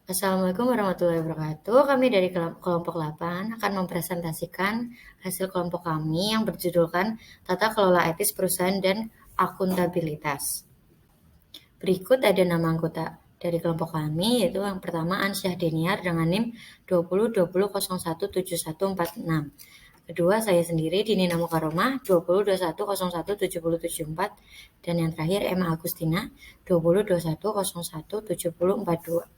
Assalamualaikum warahmatullahi wabarakatuh. Kami dari kelompok 8 akan mempresentasikan hasil kelompok kami yang berjudulkan Tata Kelola Etis Perusahaan dan Akuntabilitas. Berikut ada nama anggota dari kelompok kami, yaitu yang pertama Ansyah Deniar dengan NIM 202001714146. Kedua, saya sendiri Dini Namukaromah 2021017074 dan yang terakhir Emma Agustina 2021017042.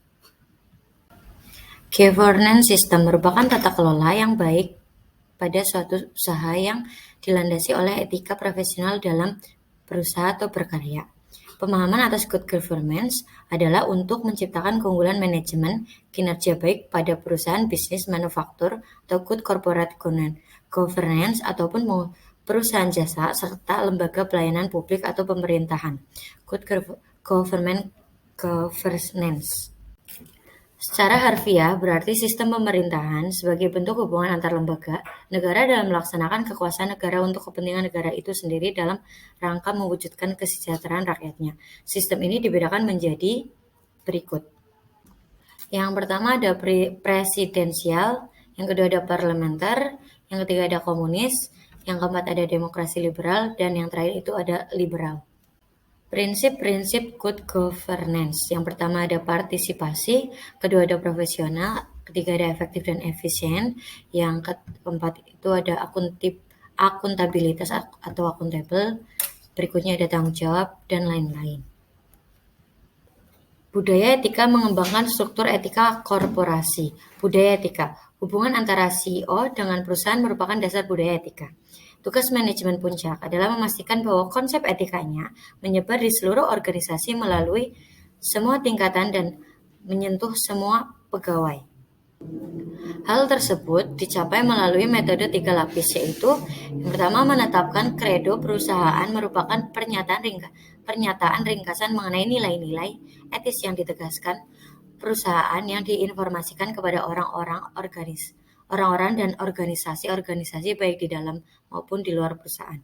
Governance system merupakan tata kelola yang baik pada suatu usaha yang dilandasi oleh etika profesional dalam berusaha atau berkarya. Pemahaman atas good governance adalah untuk menciptakan keunggulan manajemen kinerja baik pada perusahaan bisnis manufaktur atau good corporate governance ataupun perusahaan jasa serta lembaga pelayanan publik atau pemerintahan. Good governance. Secara harfiah, berarti sistem pemerintahan sebagai bentuk hubungan antar lembaga negara dalam melaksanakan kekuasaan negara untuk kepentingan negara itu sendiri dalam rangka mewujudkan kesejahteraan rakyatnya. Sistem ini dibedakan menjadi berikut. Yang pertama ada presidensial, yang kedua ada parlementer, yang ketiga ada komunis, yang keempat ada demokrasi liberal, dan yang terakhir itu ada liberal. Prinsip-prinsip good governance. Yang pertama ada partisipasi, kedua ada profesional, ketiga ada efektif dan efisien, yang keempat itu ada akuntabilitas atau akuntabel, berikutnya ada tanggung jawab, dan lain-lain. Budaya etika mengembangkan struktur etika korporasi. Budaya etika, hubungan antara CEO dengan perusahaan merupakan dasar budaya etika. Tugas manajemen puncak adalah memastikan bahwa konsep etikanya menyebar di seluruh organisasi melalui semua tingkatan dan menyentuh semua pegawai. Hal tersebut dicapai melalui metode 3 lapis, yaitu yang pertama menetapkan kredo perusahaan merupakan pernyataan ringkasan mengenai nilai-nilai etis yang ditegaskan perusahaan yang diinformasikan kepada orang-orang dan organisasi-organisasi baik di dalam maupun di luar perusahaan.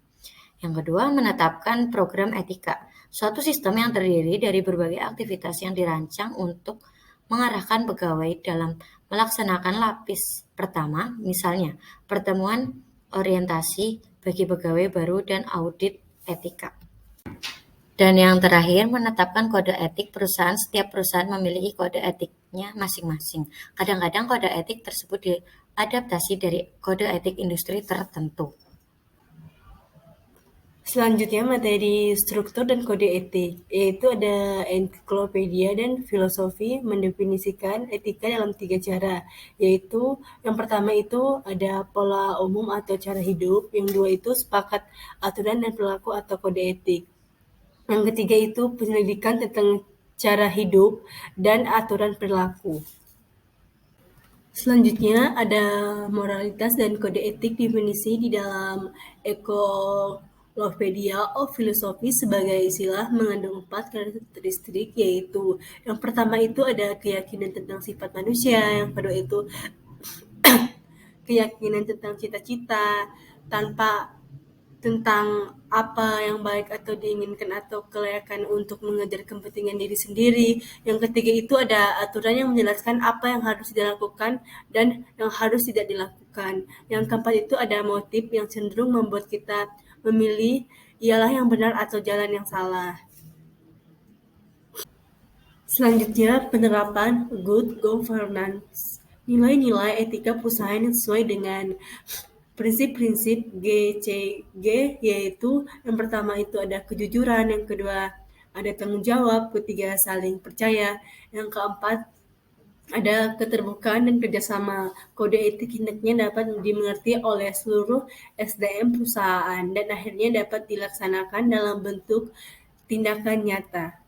Yang kedua, menetapkan program etika, suatu sistem yang terdiri dari berbagai aktivitas yang dirancang untuk mengarahkan pegawai dalam melaksanakan lapis pertama, misalnya pertemuan orientasi bagi pegawai baru dan audit etika. Dan yang terakhir, menetapkan kode etik perusahaan. Setiap perusahaan memiliki kode etiknya masing-masing. Kadang-kadang kode etik tersebut diadaptasi dari kode etik industri tertentu. Selanjutnya materi struktur dan kode etik, yaitu ada ensiklopedia dan filosofi mendefinisikan etika dalam 3 cara, yaitu yang pertama itu ada pola umum atau cara hidup, yang dua itu sepakat aturan dan perilaku atau kode etik. Yang ketiga itu penyelidikan tentang cara hidup dan aturan perilaku. Selanjutnya ada moralitas dan kode etik definisi di dalam Encyclopedia of Philosophy sebagai istilah mengandung 4 karakteristik, yaitu yang pertama itu ada keyakinan tentang sifat manusia, yang kedua itu keyakinan tentang cita-cita tentang apa yang baik atau diinginkan atau kelayakan untuk mengejar kepentingan diri sendiri. Yang ketiga itu ada aturan yang menjelaskan apa yang harus dilakukan dan yang harus tidak dilakukan. Yang keempat itu ada motif yang cenderung membuat kita memilih ialah yang benar atau jalan yang salah. Selanjutnya, penerapan good governance. Nilai-nilai etika perusahaan yang sesuai dengan prinsip-prinsip GCG, yaitu yang pertama itu ada kejujuran, yang kedua ada tanggung jawab, ketiga saling percaya, yang keempat ada keterbukaan dan kerjasama. Kode etik hendaknya dapat dimengerti oleh seluruh SDM perusahaan dan akhirnya dapat dilaksanakan dalam bentuk tindakan nyata.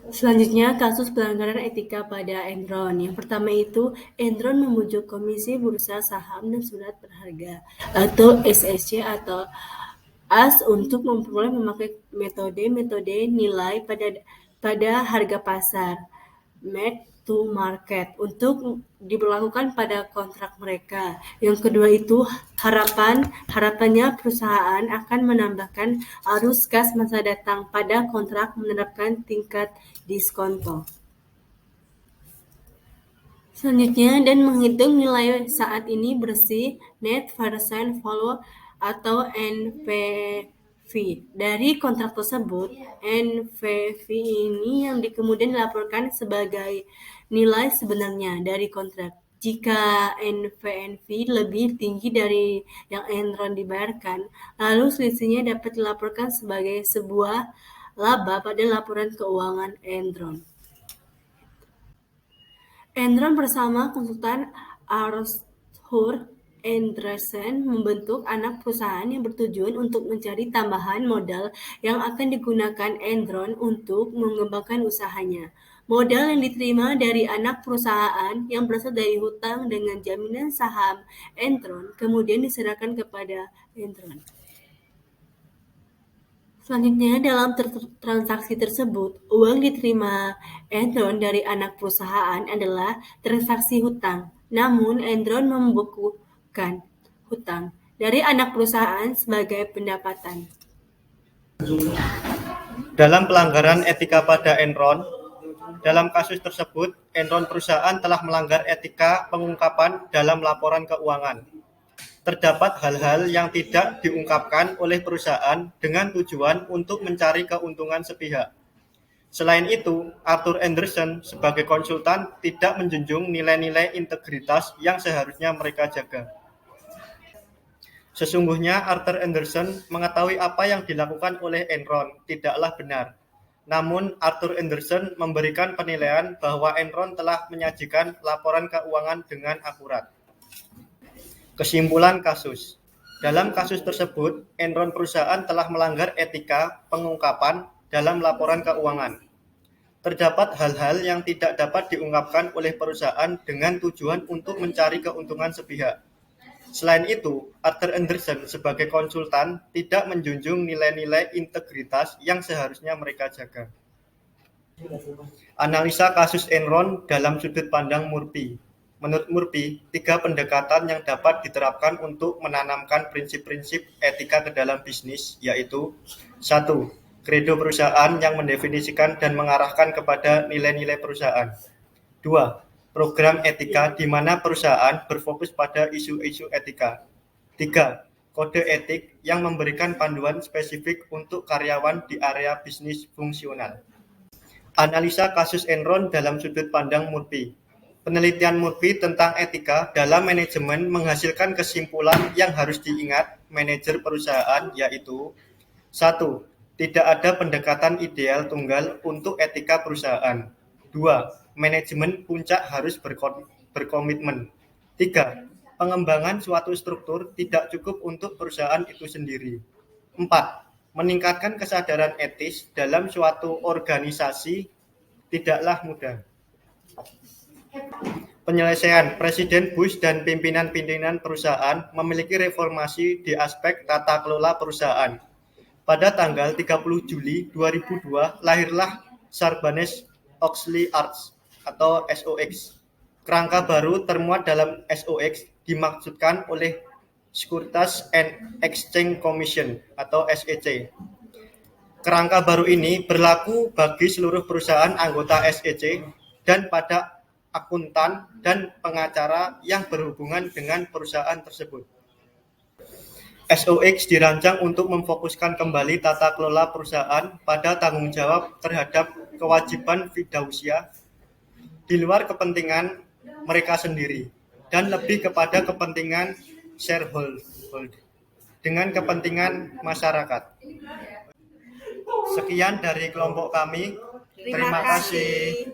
Selanjutnya, kasus pelanggaran etika pada Enron. Yang pertama itu, Enron memujuk Komisi Bursa Saham dan Surat Berharga atau SSC atau AS untuk memperoleh memakai metode nilai pada harga pasar. make to market untuk diberlakukan pada kontrak mereka. Yang kedua itu harapannya perusahaan akan menambahkan arus kas masa datang pada kontrak menerapkan tingkat diskonto. Selanjutnya, dan menghitung nilai saat ini bersih net present value atau NPV. Dari kontrak tersebut, NPV ini yang kemudian dilaporkan sebagai nilai sebenarnya dari kontrak. Jika NPV lebih tinggi dari yang Enron dibayarkan, lalu selisihnya dapat dilaporkan sebagai sebuah laba pada laporan keuangan Enron. Enron bersama konsultan Arthur Andersen membentuk anak perusahaan yang bertujuan untuk mencari tambahan modal yang akan digunakan Enron untuk mengembangkan usahanya. Modal yang diterima dari anak perusahaan yang berasal dari hutang dengan jaminan saham Enron kemudian diserahkan kepada Enron. Selanjutnya, dalam transaksi tersebut, uang diterima Enron dari anak perusahaan adalah transaksi hutang. Namun, Enron membukukan hutang dari anak perusahaan sebagai pendapatan. Dalam pelanggaran etika pada Enron, dalam kasus tersebut, Enron perusahaan telah melanggar etika pengungkapan dalam laporan keuangan. Terdapat hal-hal yang tidak diungkapkan oleh perusahaan dengan tujuan untuk mencari keuntungan sepihak. Selain itu, Arthur Andersen sebagai konsultan tidak menjunjung nilai-nilai integritas yang seharusnya mereka jaga. Sesungguhnya Arthur Andersen mengetahui apa yang dilakukan oleh Enron tidaklah benar. Namun Arthur Andersen memberikan penilaian bahwa Enron telah menyajikan laporan keuangan dengan akurat. Kesimpulan kasus. Dalam kasus tersebut, Enron perusahaan telah melanggar etika pengungkapan dalam laporan keuangan. Terdapat hal-hal yang tidak dapat diungkapkan oleh perusahaan dengan tujuan untuk mencari keuntungan sepihak. Selain itu, Arthur Andersen sebagai konsultan tidak menjunjung nilai-nilai integritas yang seharusnya mereka jaga. Analisa kasus Enron dalam sudut pandang Murphy. Menurut Murphy, 3 pendekatan yang dapat diterapkan untuk menanamkan prinsip-prinsip etika ke dalam bisnis, yaitu 1. Kredo perusahaan yang mendefinisikan dan mengarahkan kepada nilai-nilai perusahaan. 2. Program etika di mana perusahaan berfokus pada isu-isu etika. 3. Kode etik yang memberikan panduan spesifik untuk karyawan di area bisnis fungsional. Analisa kasus Enron dalam sudut pandang Murphy. Penelitian Murphy tentang etika dalam manajemen menghasilkan kesimpulan yang harus diingat manajer perusahaan, yaitu 1. Tidak ada pendekatan ideal tunggal untuk etika perusahaan. 2. Manajemen puncak harus berkomitmen. 3. Pengembangan suatu struktur tidak cukup untuk perusahaan itu sendiri. 4. Meningkatkan kesadaran etis dalam suatu organisasi tidaklah mudah. Penyelesaian. Presiden Bush dan pimpinan-pimpinan perusahaan memiliki reformasi di aspek tata kelola perusahaan. Pada tanggal 30 Juli 2002, lahirlah Sarbanes-Oxley Acts atau SOX. Kerangka baru termuat dalam SOX dimaksudkan oleh Securities and Exchange Commission atau SEC. Kerangka baru ini berlaku bagi seluruh perusahaan anggota SEC dan pada akuntan dan pengacara yang berhubungan dengan perusahaan tersebut. SOX dirancang untuk memfokuskan kembali tata kelola perusahaan pada tanggung jawab terhadap kewajiban fidusia di luar kepentingan mereka sendiri dan lebih kepada kepentingan shareholder dengan kepentingan masyarakat. Sekian dari kelompok kami. Terima kasih.